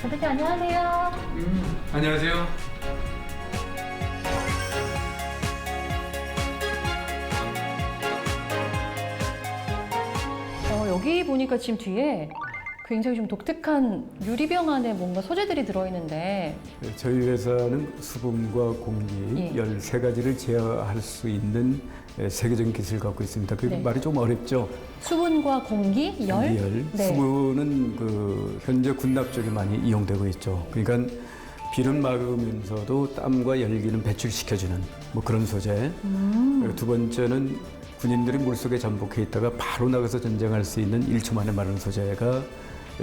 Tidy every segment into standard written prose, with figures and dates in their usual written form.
선생님 안녕하세요. 안녕하세요. 여기 보니까 지금 뒤에 굉장히 좀 독특한 유리병 안에 뭔가 소재들이 들어있는데 저희 회사는 수분과 공기 예. 13가지를 제어할 수 있는 세계적인 기술을 갖고 있습니다. 그 네. 말이 좀 어렵죠. 수분과 공기, 열? 네. 수분은 현재 군납 쪽에 많이 이용되고 있죠. 그러니까 비는 막으면서도 땀과 열기는 배출시켜주는 그런 소재. 두 번째는 군인들이 물속에 잠복해 있다가 바로 나가서 전쟁할 수 있는 1초 만에 마르는 소재가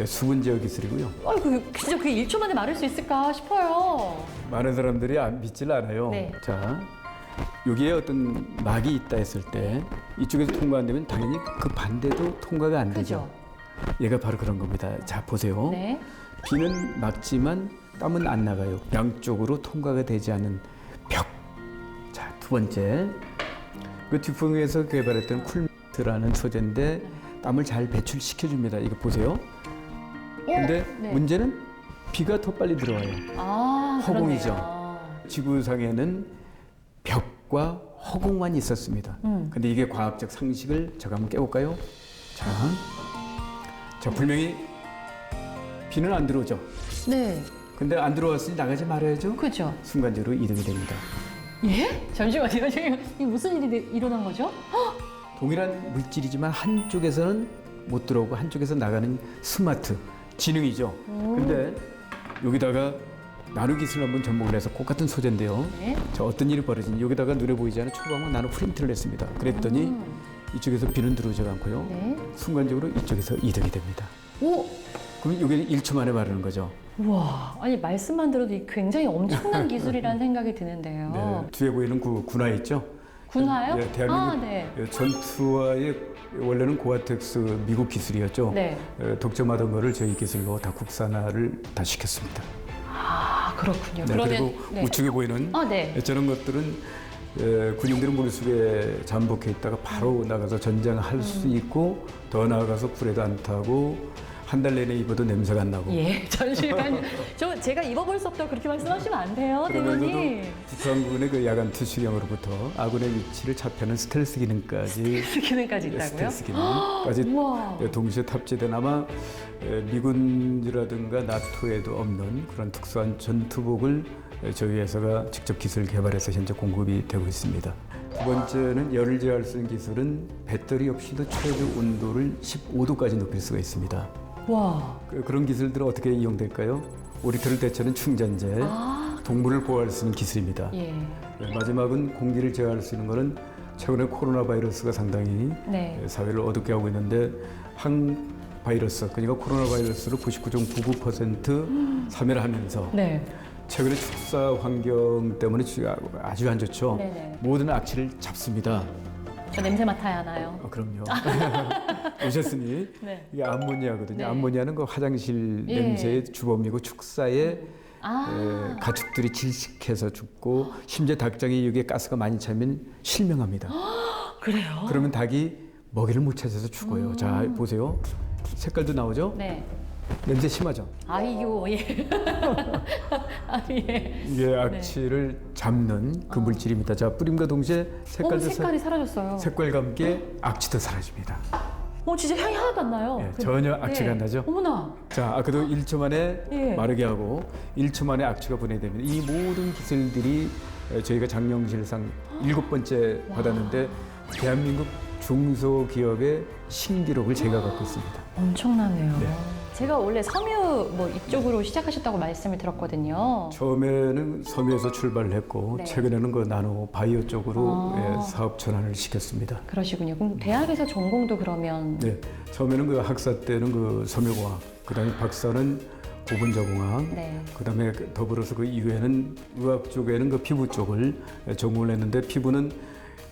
수분 제어 기술이고요. 아이고, 진짜 그게 1초 만에 마를 수 있을까 싶어요. 많은 사람들이 믿질 않아요. 네. 자, 여기에 어떤 막이 있다 했을 때 이쪽에서 통과 안 되면 당연히 그 반대도 통과가 안 되죠. 얘가 바로 그런 겁니다. 자, 보세요. 네. 비는 막지만 땀은 안 나가요. 양쪽으로 통과가 되지 않는 벽. 자, 두 번째. 그 듀퐁에서 개발했던 쿨매트라는 소재인데 땀을 잘 배출시켜줍니다. 이거 보세요. 근데 네. 문제는 비가 더 빨리 들어와요. 허공이죠. 그러네요. 지구상에는 벽과 허공만 있었습니다. 근데 이게 과학적 상식을 제가 한번 깨볼까요? 자, 분명히 비는 안 들어오죠. 네. 근데 안 들어왔으니 나가지 말아야죠. 그죠. 순간적으로 이동이 됩니다. 예? 잠시만요. 지금 이게 무슨 일이 일어난 거죠? 동일한 물질이지만 한쪽에서는 못 들어오고 한쪽에서 나가는 스마트 지능이죠. 근데 여기다가 나노 기술을 한번 접목을 해서 똑같은 소재인데요. 네. 자, 어떤 일이 벌어지니 여기다가 눈에 보이지 않는 초광과 나노 프린트를 했습니다. 그랬더니 이쪽에서 비는 들어오지 않고요. 네. 순간적으로 이쪽에서 이동이 됩니다. 오! 그럼 이게 1초 만에 마르는 거죠. 우와, 아니 말씀만 들어도 굉장히 엄청난 기술이라는 생각이 드는데요. 네, 뒤에 보이는 군화 있죠? 군화요? 예, 대한민국 네. 전투화의 원래는 고아텍스 미국 기술이었죠. 네. 독점하던 거를 저희 기술로 다 국산화를 다 시켰습니다. 아, 그렇군요. 네, 그리고 우측에 보이는 네. 저런 것들은 군인들은 물속에 잠복해 있다가 바로 나가서 전쟁할 수 있고 더 나아가서 불에도 안 타고 한 달 내내 입어도 냄새가 안 나고. 예, 잠시만요. 제가 입어볼 수 없다고 그렇게 말씀하시면 안 돼요, 그러면서도 대표님. 북한군의 그 야간 투시령으로부터 아군의 위치를 잡혀는 스텔스 기능까지 기능까지 있다고요? 스텔스 기능까지 우와. 동시에 탑재된 아마 미군이라든가 나토에도 없는 그런 특수한 전투복을 저희 회사가 직접 기술 개발해서 현재 공급이 되고 있습니다. 두 번째는 열을 제어할 수 있는 기술은 배터리 없이도 최저 온도를 15도까지 높일 수가 있습니다. 와. 그런 기술들은 어떻게 이용될까요? 오리털을 대체하는 충전재, 동물을 보호할 수 있는 기술입니다. 예. 마지막은 공기를 제어할 수 있는 것은 최근에 코로나 바이러스가 상당히 네. 사회를 어둡게 하고 있는데 항 바이러스, 그러니까 코로나 바이러스로 99.99% 사멸하면서 네. 최근에 축사 환경 때문에 아주 안 좋죠. 네네. 모든 악취를 잡습니다. 저 냄새 맡아야 하나요? 그럼요. 오셨으니 네. 이게 암모니아거든요. 네. 암모니아는 그 화장실 예. 냄새의 주범이고 축사에 아. 가축들이 질식해서 죽고 심지어 닭장에 여기에 가스가 많이 차면 실명합니다. 그래요? 그러면 닭이 먹이를 못 찾아서 죽어요. 자, 보세요. 색깔도 나오죠? 네. 냄새 심하죠? 아이요, 예. 아, 예. 이게 악취를 잡는 그 물질입니다. 자, 뿌림과 동시에 색깔이 사라졌어요. 색깔과 함께 악취도 사라집니다. 진짜 향이 하나도 안 나요. 예, 전혀 악취가 안 나죠? 어머나. 자, 아까도 1초 만에 예. 마르게 하고 1초 만에 악취가 분해됩니다. 이 모든 기술들이 저희가 장영실상 7번째 받았는데 대한민국 중소기업의 신기록을 제가 갖고 있습니다. 엄청나네요. 네. 제가 원래 섬유 이쪽으로 시작하셨다고 말씀을 들었거든요. 처음에는 섬유에서 출발을 했고 네. 최근에는 그 나노 바이오 쪽으로 아. 사업 전환을 시켰습니다. 그러시군요. 그럼 대학에서 전공도 그러면 네, 처음에는 그 학사 때는 그 섬유공학, 그다음에 박사는 고분자공학, 네. 그다음에 더불어서 그 이후에는 의학 쪽에는 그 피부 쪽을 전공을 했는데 피부는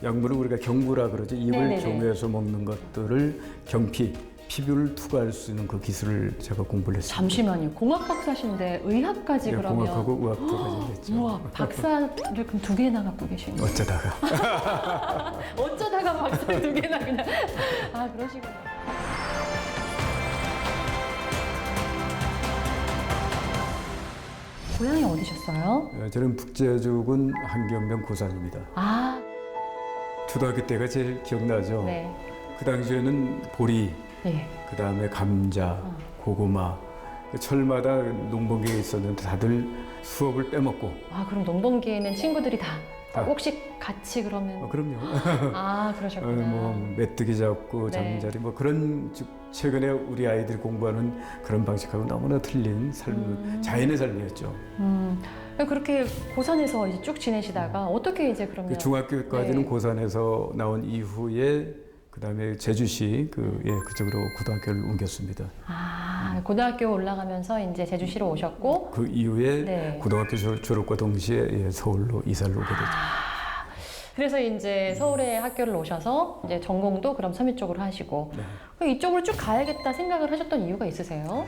약물을 우리가 경구라 그러죠. 입을 네네네. 조미해서 먹는 것들을 경피, 피부를 투과할 수 있는 그 기술을 제가 공부를 했습니다. 잠시만요. 공학 박사신데 의학까지 네, 그러면 공학하고 의학도까지 했죠. 우와, 박사를 그럼 2개나 갖고 계시네요. 어쩌다가. 어쩌다가 박사를 2개나 그냥 그러시구나. 고향이 어디셨어요? 저는 북제주군 한경면 고산입니다. 아, 초등학교 때가 제일 기억나죠. 네. 그 당시에는 보리, 예. 그 다음에 감자, 고구마, 철마다 농번기가 있었는데 다들 수업을 빼먹고. 아, 그럼 농번기에는 친구들이 다 다. 혹시 같이 그러면 그럼요. 아, 그러셨구나. 뭐 메뚜기 잡고 네. 잠자리 뭐 그런 최근에 우리 아이들이 공부하는 그런 방식하고 너무나 틀린 자연의 삶이었죠. 그렇게 고산에서 이제 쭉 지내시다가 어떻게 이제 그러면 그 중학교까지는 네. 고산에서 나온 이후에 그다음에 제주시 그쪽으로 고등학교를 옮겼습니다. 아, 고등학교 올라가면서 이제 제주시로 오셨고 그 이후에 네. 고등학교 졸업과 동시에 서울로 이사를 오게 되죠. 그래서 이제 서울에 학교를 오셔서 이제 전공도 그럼 섬유 쪽으로 하시고 네. 그럼 이쪽으로 쭉 가야겠다 생각을 하셨던 이유가 있으세요?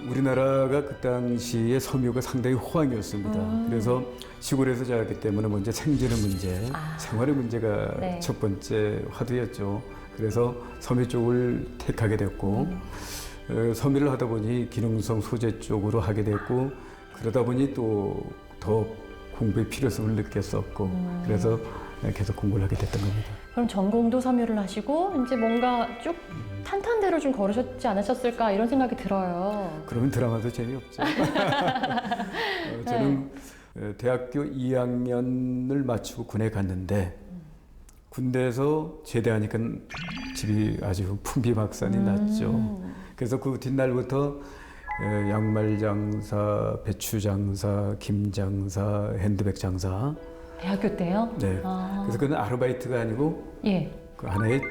우리나라가 그 당시에 섬유가 상당히 호황이었습니다. 그래서 시골에서 자랐기 때문에 먼저 생존의 문제, 생활의 문제가 네. 첫 번째 화두였죠. 그래서 섬유 쪽을 택하게 됐고 섬유를 하다 보니 기능성 소재 쪽으로 하게 됐고 그러다 보니 또 더 공부의 필요성을 느꼈었고 그래서 계속 공부를 하게 됐던 겁니다. 그럼 전공도 섬유를 하시고 이제 뭔가 쭉 탄탄대로 좀 걸으셨지 않으셨을까 이런 생각이 들어요. 그러면 드라마도 재미없죠. 저는 대학교 2학년을 마치고 군에 갔는데 군대에서 제대하니까 집이 아주 풍비박산이 났죠. 그래서 그 뒷날부터 양말 장사, 배추 장사, 김 장사, 핸드백 장사. 대학교 때요? 네. 그래서 그건 아르바이트가 아니고 예. 그 하나의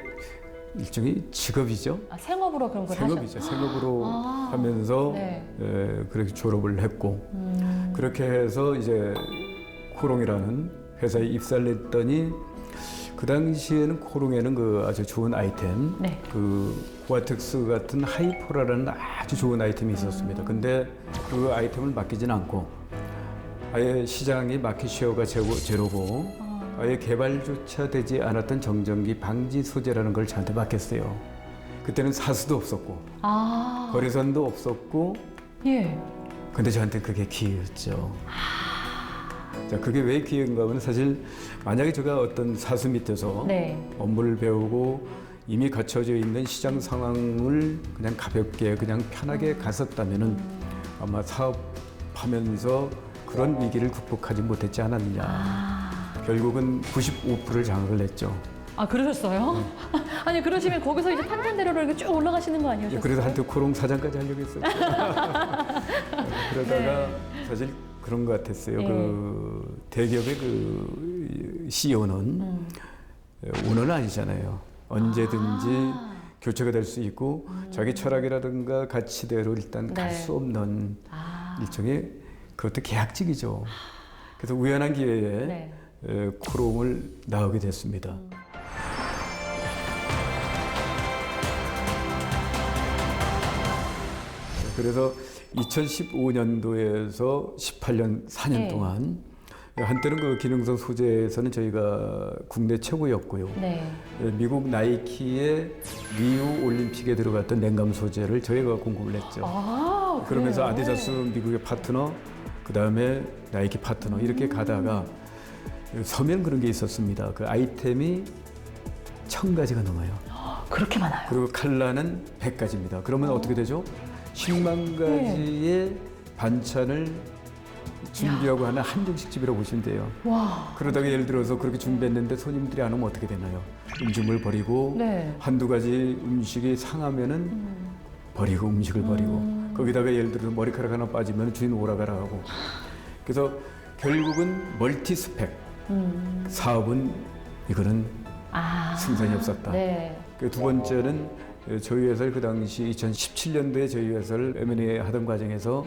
일종의 직업이죠. 아, 생업으로 그런 걸 생업이죠. 생업으로 하면서 네. 그렇게 졸업을 했고 그렇게 해서 이제 코롱이라는 회사에 입사를 했더니 그 당시에는 코롱에는 그 아주 좋은 아이템, 네. 그 고아텍스 같은 하이포라라는 아주 좋은 아이템이 있었습니다. 근데 그 아이템을 맡기진 않고 아예 시장이 마켓 쉐어가 제로고 아예 개발조차 되지 않았던 정전기 방지 소재라는 걸 저한테 맡겼어요. 그때는 사수도 없었고 아, 거래선도 없었고 예. 근데 저한테 그게 기회였죠. 자, 그게 왜 기회인가 하면 사실 만약에 제가 어떤 사수 밑에서 네. 업무를 배우고 이미 갖춰져 있는 시장 상황을 그냥 가볍게 그냥 편하게 갔었다면은 아마 사업하면서 그런 위기를 극복하지 못했지 않았느냐. 결국은 95%를 장악을 했죠. 아, 그러셨어요? 아니, 그러시면 거기서 이제 탄탄대로로 이렇게 쭉 올라가시는 거 아니었어요? 그래서 한때 코롱 사장까지 하려고 했었죠. 그러다가 사실 그런 것 같았어요. 네. 그 대기업의 그 CEO는 오너는 아니잖아요. 언제든지 교체가 될 수 있고 자기 철학이라든가 가치대로 일단 갈 네. 수 없는 일종의 그것도 계약직이죠. 그래서 우연한 기회에 네. 코롱을 나오게 됐습니다. 그래서 2015년도에서 18년 4년 네. 동안 한때는 그 기능성 소재에서는 저희가 국내 최고였고요. 네. 미국 나이키의 리우 올림픽에 들어갔던 냉감 소재를 저희가 공급을 했죠. 아, 그러면서 그래요? 아디다스 미국의 파트너, 그 다음에 나이키 파트너 이렇게 가다가 서면 그런 게 있었습니다. 그 아이템이 1000가지가 넘어요. 그렇게 많아요. 그리고 컬러는 100가지입니다. 그러면 어떻게 되죠? 10만 가지의 반찬을 준비하고 하는 한정식집이라고 보시면 돼요. 와. 그러다가 예를 들어서 그렇게 준비했는데 손님들이 안 오면 어떻게 되나요? 음식물 버리고 네. 한두 가지 음식이 상하면은 버리고 음식을 버리고 거기다가 예를 들어서 머리카락 하나 빠지면 주인 오라가라 하고 그래서 결국은 멀티 스펙 사업은 이거는 승산이 없었다. 네. 그 두 번째는 저희 회사를 그 당시 2017년도에 저희 회사를 M&A 하던 과정에서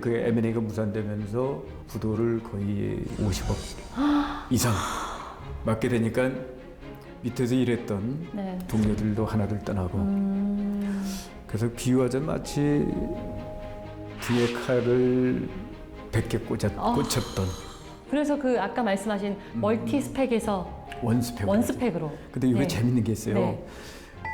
그 M&A가 무산되면서 부도를 거의 50억 이상 맞게 되니까 밑에서 일했던 네. 동료들도 하나둘 떠나고 그래서 비유하자면 마치 뒤에 칼을 100개 꽂혔던 그래서 그 아까 말씀하신 멀티 스펙에서 원스펙. 원스펙으로. 근데 이게 네. 재밌는 게 있어요. 네.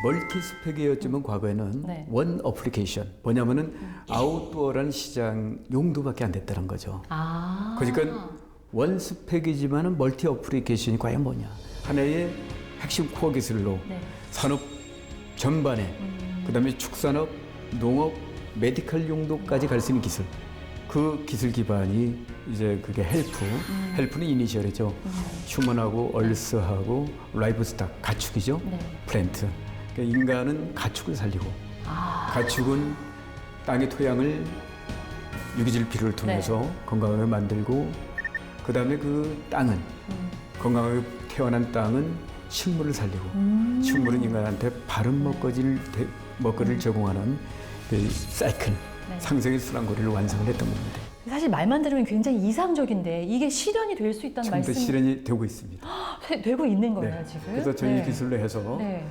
멀티스펙이었지만 과거에는 네. 원 어플리케이션 뭐냐면은 아웃도어라는 시장 용도밖에 안 됐다는 거죠. 아. 그러니까 원 스펙이지만은 멀티 어플리케이션이 과연 뭐냐? 하나의 핵심 코어 기술로 네. 산업 전반에 그다음에 축산업, 농업, 메디컬 용도까지 갈 수 있는 기술. 그 기술 기반이 이제 그게 헬프는 이니셜이죠. 휴먼하고 얼스하고 라이브스탁 가축이죠. 네. 플랜트. 그러니까 인간은 가축을 살리고 가축은 땅의 토양을 유기질 비료를 통해서 건강하게 만들고 그다음에 그 땅은 건강하게 태어난 땅은 식물을 살리고 식물은 인간한테 바른 먹거리를 제공하는 그 사이클 상생의 순환고리를 완성을 했던 겁니다. 사실 말만 들으면 굉장히 이상적인데 이게 실현이 될 수 있다는 지금도 말씀 실현이 되고 있습니다. 되고 있는 거예요 네. 지금. 그래서 저희 네. 기술로 해서 네.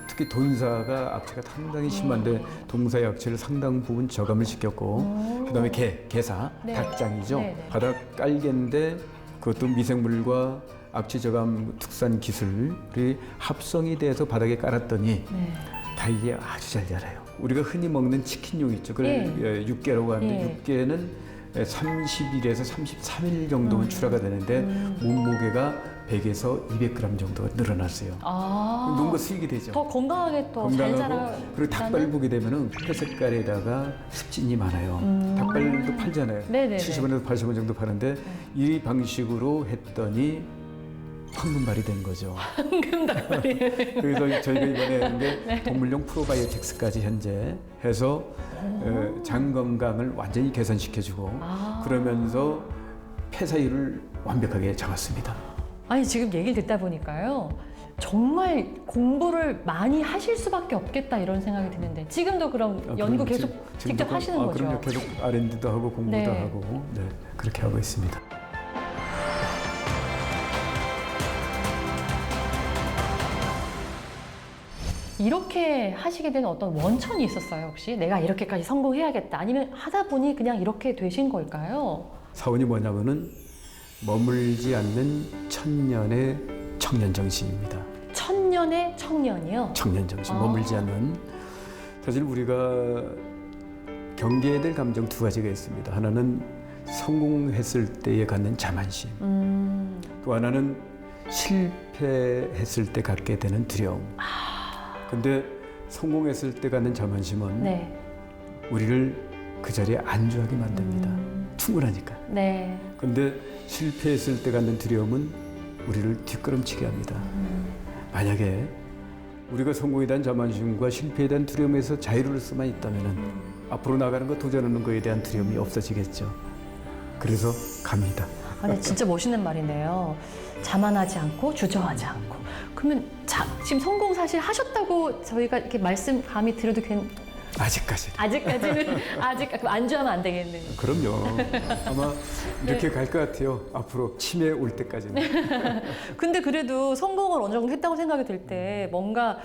특히 돈사가 악취가 상당히 심한데 동사의 악취를 상당 부분 저감을 시켰고 그다음에 개사, 네. 닭장이죠. 네, 네. 바닥 깔개인데 그것도 미생물과 악취 저감 특산 기술이 합성이 돼서 바닥에 깔았더니 네. 다 이게 아주 잘 자라요. 우리가 흔히 먹는 치킨용 있죠. 그걸 육개라고 하는데 육개는 30일에서 33일 정도면 출하가 되는데 몸무게가 100에서 200g 정도가 늘어났어요. 농가 수익이 되죠. 더 건강하게 또 잘 자라. 그리고 닭발 보게 되면은 회색깔에다가 습진이 많아요. 닭발도 팔잖아요. 네네네. 70원에서 80원 정도 파는데 이 방식으로 했더니 황금발이 된 거죠. 황금닭발이에요. 그래서 저희가 이번에 했는데 동물용 프로바이오틱스까지 현재 해서 장 건강을 완전히 개선시켜주고 그러면서 폐사율을 완벽하게 잡았습니다. 아니 지금 얘기를 듣다 보니까요. 정말 공부를 많이 하실 수밖에 없겠다 이런 생각이 드는데 지금도 그럼 연구 계속 직접 하시는 거죠? 그럼요. 계속 R&D도 하고 공부도 네. 하고 그렇게 하고 있습니다. 이렇게 하시게 된 어떤 원천이 있었어요 혹시? 내가 이렇게까지 성공해야겠다 아니면 하다 보니 그냥 이렇게 되신 걸까요? 사원이 뭐냐면은 머물지 않는 천년의 청년 정신입니다. 천년의 청년이요? 청년 정신, 머물지 않는. 사실 우리가 경계해야 될 감정 두 가지가 있습니다. 하나는 성공했을 때에 갖는 자만심. 또 하나는 실패했을 때 갖게 되는 두려움. 근데 성공했을 때 갖는 자만심은 네. 우리를 그 자리에 안주하게 만듭니다. 충분하니까. 네. 근데 실패했을 때 갖는 두려움은 우리를 뒷걸음치게 합니다. 만약에 우리가 성공에 대한 자만심과 실패에 대한 두려움에서 자유로울 수만 있다면 앞으로 나가는 거 도전하는 거에 대한 두려움이 없어지겠죠. 그래서 갑니다. 아, 근데 진짜 멋있는 말이네요. 자만하지 않고 주저하지 않고. 그러면 지금 성공 사실 하셨다고 저희가 이렇게 말씀 감히 드려도 아직까지는 그럼 안주하면 안 되겠네요. 그럼요. 아마 이렇게 갈 것 같아요. 앞으로 치매 올 때까지는. 근데 그래도 성공을 어느 정도 했다고 생각이 들 때 뭔가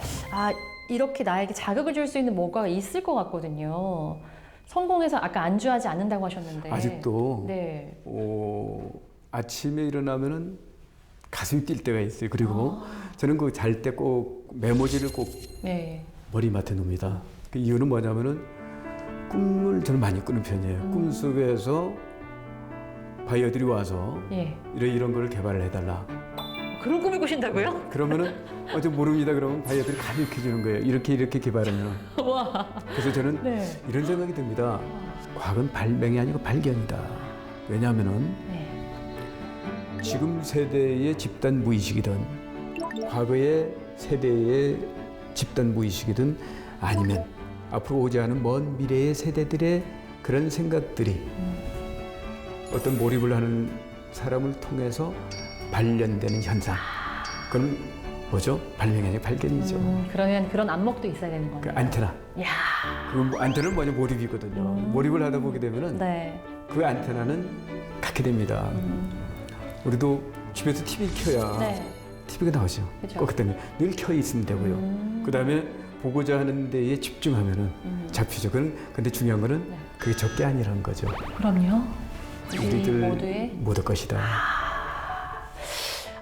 이렇게 나에게 자극을 줄 수 있는 뭐가 있을 것 같거든요. 성공해서 아까 안주하지 않는다고 하셨는데 아직도 네. 아침에 일어나면은 가슴이 뛸 때가 있어요. 그리고 저는 그 잘 때 꼭 메모지를 꼭 네. 머리맡에 놓습니다. 그 이유는 뭐냐면은 꿈을 저는 많이 꾸는 편이에요. 꿈속에서 바이어들이 와서 예. 이런 걸 개발을 해달라. 그런 꿈을 꾸신다고요? 그러면은 저 모릅니다. 그러면 바이어들이 가르쳐 주는 거예요. 이렇게 개발하면. 와. 그래서 저는 네. 이런 생각이 듭니다. 과학은 발명이 아니고 발견이다. 왜냐하면은 네. 지금 세대의 집단 무의식이든 과거의 세대의 집단 무의식이든 아니면 앞으로 오지 않은 먼 미래의 세대들의 그런 생각들이 어떤 몰입을 하는 사람을 통해서 발견되는 현상. 그건 뭐죠? 발명이 아니라 발견이죠. 그러면 그런 안목도 있어야 되는 거네요. 그 안테나. 야. 그 안테나는 뭐냐? 몰입이거든요. 몰입을 하다 보게 되면은 네. 그 안테나는 갖게 됩니다. 우리도 집에서 TV 켜야 네. TV가 나오죠. 그죠. 꼭 그때는 늘 켜 있으면 되고요. 그다음에 보고자 하는 데에 집중하면은 잡히죠. 근데 중요한 거는 그게 적게 아니라는 거죠. 그럼요. 우리들 모두의 모두 것이다.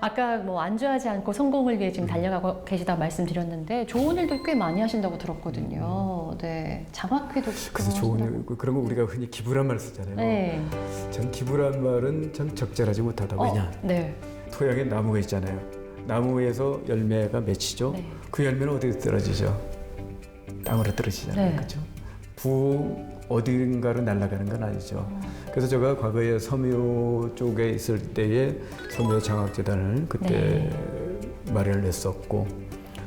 아까 뭐 안주하지 않고 성공을 위해 지금 달려가고 계시다고 말씀드렸는데 좋은 일도 꽤 많이 하신다고 들었거든요. 네, 장학회도 그래서 하신다고. 좋은 그런 거 우리가 흔히 기부란 말 쓰잖아요. 네. 전 기부란 말은 참 적절하지 못하다. 왜냐? 네. 토양에 나무가 있잖아요. 나무에서 열매가 맺히죠. 네. 그 열매는 어디에 떨어지죠? 땅으로 떨어지잖아요. 네. 그렇죠? 어딘가로 날아가는 건 아니죠. 그래서 제가 과거에 섬유 쪽에 있을 때에 섬유 장학재단을 그때 마련을 했었고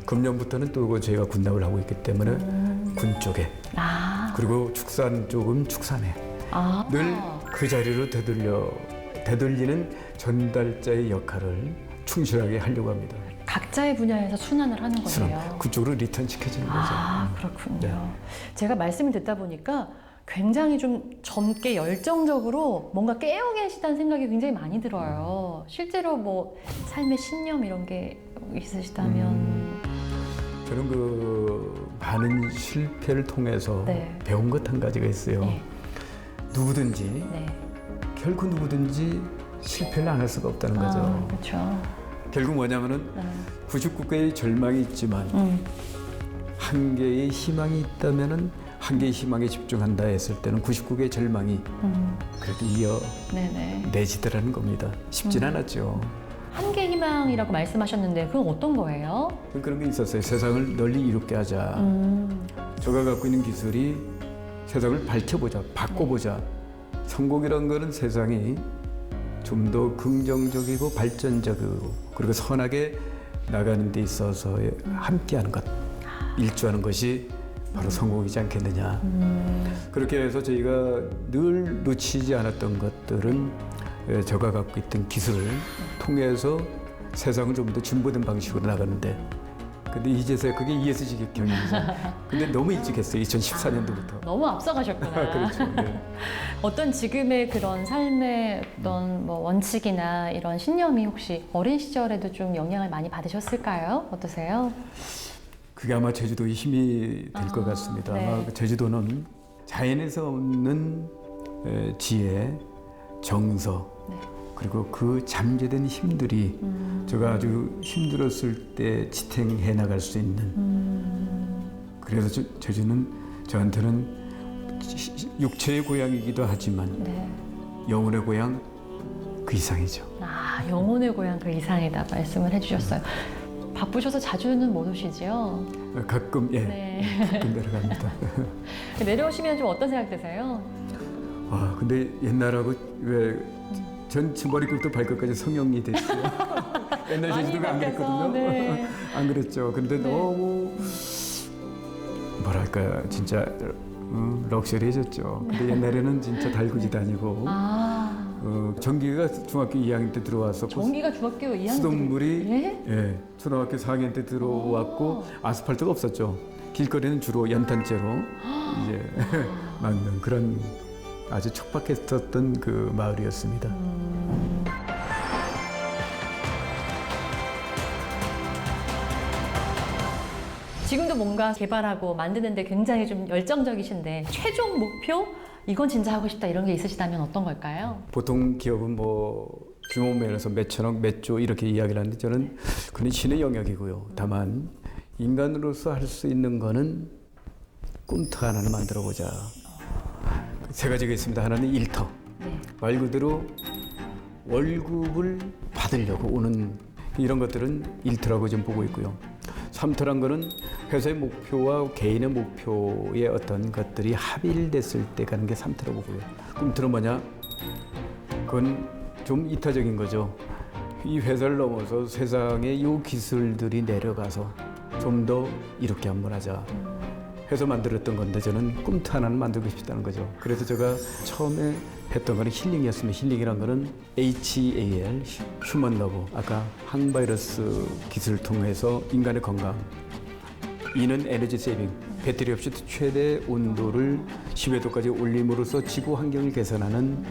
금년부터는 또 제가 군납을 하고 있기 때문에 군 쪽에 그리고 축산 쪽은 축산에 늘 그 자리로 되돌리는 전달자의 역할을 충실하게 하려고 합니다. 각자의 분야에서 순환을 하는 거예요. 그쪽으로 리턴 시켜주는 거죠. 그렇군요. 네. 제가 말씀을 듣다 보니까 굉장히 좀 젊게 열정적으로 뭔가 깨어 계시다는 생각이 굉장히 많이 들어요. 실제로 뭐 삶의 신념 이런 게 있으시다면 저는 그 많은 실패를 통해서 네. 배운 것 한 가지가 있어요. 네. 누구든지 네. 결코 누구든지 실패를 안 할 수가 없다는 거죠. 그렇죠. 결국 뭐냐면은 99개의 절망이 있지만 한 개의 희망이 있다면은 한 개의 희망에 집중한다 했을 때는 99개의 절망이 그래도 네네. 이어내지더라는 겁니다. 쉽진 않았죠. 한계 희망이라고 말씀하셨는데 그건 어떤 거예요? 그런 게 있었어요. 세상을 널리 이롭게 하자. 제가 갖고 있는 기술이 세상을 밝혀보자, 바꿔보자. 성공이란 거는 세상이 좀 더 긍정적이고 발전적이고 그리고 선하게 나가는 데 있어서 함께하는 것, 일조하는 것이 바로 성공이지 않겠느냐. 그렇게 해서 저희가 늘 놓치지 않았던 것들은 제가 갖고 있던 기술을 통해서 세상을 좀 더 진보된 방식으로 나가는데 근데 이제서야 그게 ESG 경영이죠. 근데 너무 일찍 했어요. 2014년도부터. 너무 앞서가셨구나. 그렇죠. 네. 어떤 지금의 그런 삶의 어떤 뭐 원칙이나 이런 신념이 혹시 어린 시절에도 좀 영향을 많이 받으셨을까요? 어떠세요? 그게 아마 제주도의 힘이 될 것 같습니다. 네. 아마 제주도는 자연에서 얻는 지혜, 정서, 그리고 그 잠재된 힘들이 제가 아주 힘들었을 때 지탱해 나갈 수 있는 그래서 제주는 저한테는 육체의 고향이기도 하지만 영혼의 고향 그 이상이죠. 영혼의 고향 그 이상이다 말씀을 해주셨어요. 바쁘셔서 자주는 못 오시지요? 가끔 가끔 내려갑니다. 내려오시면 좀 어떤 생각 드세요? 근데 옛날하고 왜 전 머리끝부터 발끝까지 성형이 됐어요. 옛날 제주도가 안 그랬거든요. 네. 안 그랬죠. 근데 너무 뭐랄까 진짜 럭셔리해졌죠. 근데 옛날에는 진짜 달구지 다니고 전기가 중학교 2학년 때 들어왔었고 전기가 중학교 2학년 수돗물이 초등학교 4학년 때 들어왔고 아스팔트가 없었죠. 길거리는 주로 연탄재로 이제 막는 그런 아주 척박했었던 그 마을이었습니다. 지금도 뭔가 개발하고 만드는데 굉장히 좀 열정적이신데 최종 목표? 이건 진짜 하고 싶다 이런 게 있으시다면 어떤 걸까요? 보통 기업은 뭐 규모 면에서 몇 천억, 몇 조 이렇게 이야기를 하는데 저는 그건 신의 영역이고요. 다만 인간으로서 할 수 있는 거는 꿈터 하나를 만들어 보자. 세 가지가 있습니다. 하나는 일터. 말 그대로 월급을 받으려고 오는 이런 것들은 일터라고 좀 보고 있고요. 3터란 거는 회사의 목표와 개인의 목표의 어떤 것들이 합일됐을 때 가는 게 3터라고 보고요. 꿈터는 뭐냐? 그건 좀 이타적인 거죠. 이 회사를 넘어서 세상에 이 기술들이 내려가서 좀 더 이렇게 한번 하자. 해서 만들었던 건데 저는 꿈터 하나는 만들고 싶다는 거죠. 그래서 제가 처음에 했던 거는 힐링이었습니다. 힐링이란 거는 HAL, 휴먼 러브. 아까 항바이러스 기술을 통해서 인간의 건강. E는 에너지 세이빙. 배터리 없이 최대 온도를 10회도까지 올림으로써 지구 환경을 개선하는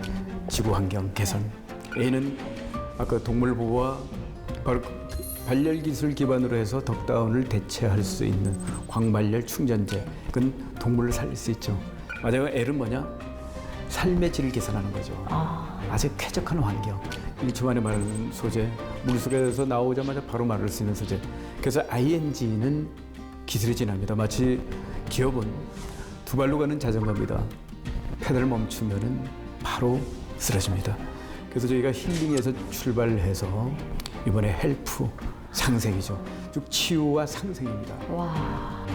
지구 환경 개선. A는 아까 동물 보호와 바로 발열 기술 기반으로 해서 덕다운을 대체할 수 있는 광발열 충전재. 그건 동물을 살릴 수 있죠. 마지막 L은 뭐냐? 삶의 질을 개선하는 거죠. 아주 쾌적한 환경. 1초 만에 말하는 소재, 물속에서 나오자마자 바로 말할 수 있는 소재. 그래서 ing는 기술이 진합니다. 마치 기업은 두 발로 가는 자전거입니다. 페달을 멈추면은 바로 쓰러집니다. 그래서 저희가 힐링에서 출발해서 이번에 헬프, 상생이죠. 즉 치유와 상생입니다. 와.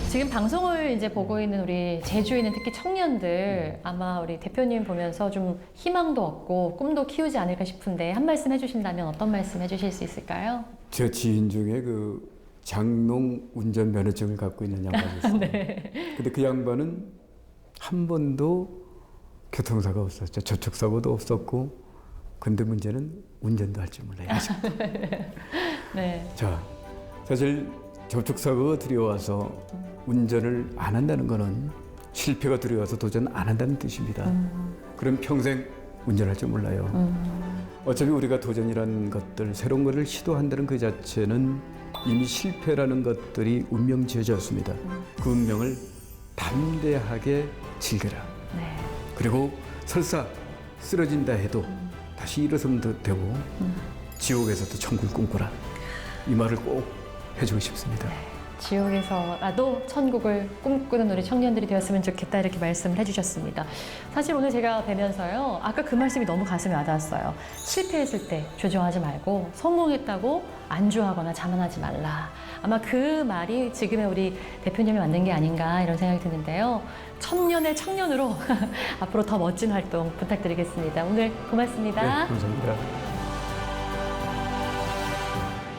지금 방송을 이제 보고 있는 우리 제주에 있는 특히 청년들 아마 우리 대표님 보면서 좀 희망도 얻고 꿈도 키우지 않을까 싶은데 한 말씀 해주신다면 어떤 말씀 해주실 수 있을까요? 제 지인 중에 그 장롱 운전 면허증을 갖고 있는 양반이 있어요. 네. 근데 그 양반은 한 번도 교통사고가 없었죠. 접촉사고도 없었고, 근데 문제는 운전도 할 줄 몰라요. 네. 자, 사실 접촉사고가 두려워서 운전을 안 한다는 거는 실패가 두려워서 도전 안 한다는 뜻입니다. 그럼 평생 운전할 줄 몰라요. 어차피 우리가 도전이라는 것들, 새로운 것을 시도한다는 그 자체는 이미 실패라는 것들이 운명 지어졌습니다. 그 운명을 담대하게 즐겨라. 네. 그리고 설사 쓰러진다 해도 다시 일어서면 되고 지옥에서도 천국을 꿈꾸라. 이 말을 꼭 해주고 싶습니다. 지옥에서라도 천국을 꿈꾸는 우리 청년들이 되었으면 좋겠다 이렇게 말씀을 해주셨습니다. 사실 오늘 제가 뵈면서요. 아까 그 말씀이 너무 가슴에 와닿았어요. 실패했을 때 조정하지 말고 성공했다고 안주하거나 자만하지 말라. 아마 그 말이 지금의 우리 대표님이 만든 게 아닌가 이런 생각이 드는데요. 천년의 청년으로 앞으로 더 멋진 활동 부탁드리겠습니다. 오늘 고맙습니다. 네, 감사합니다.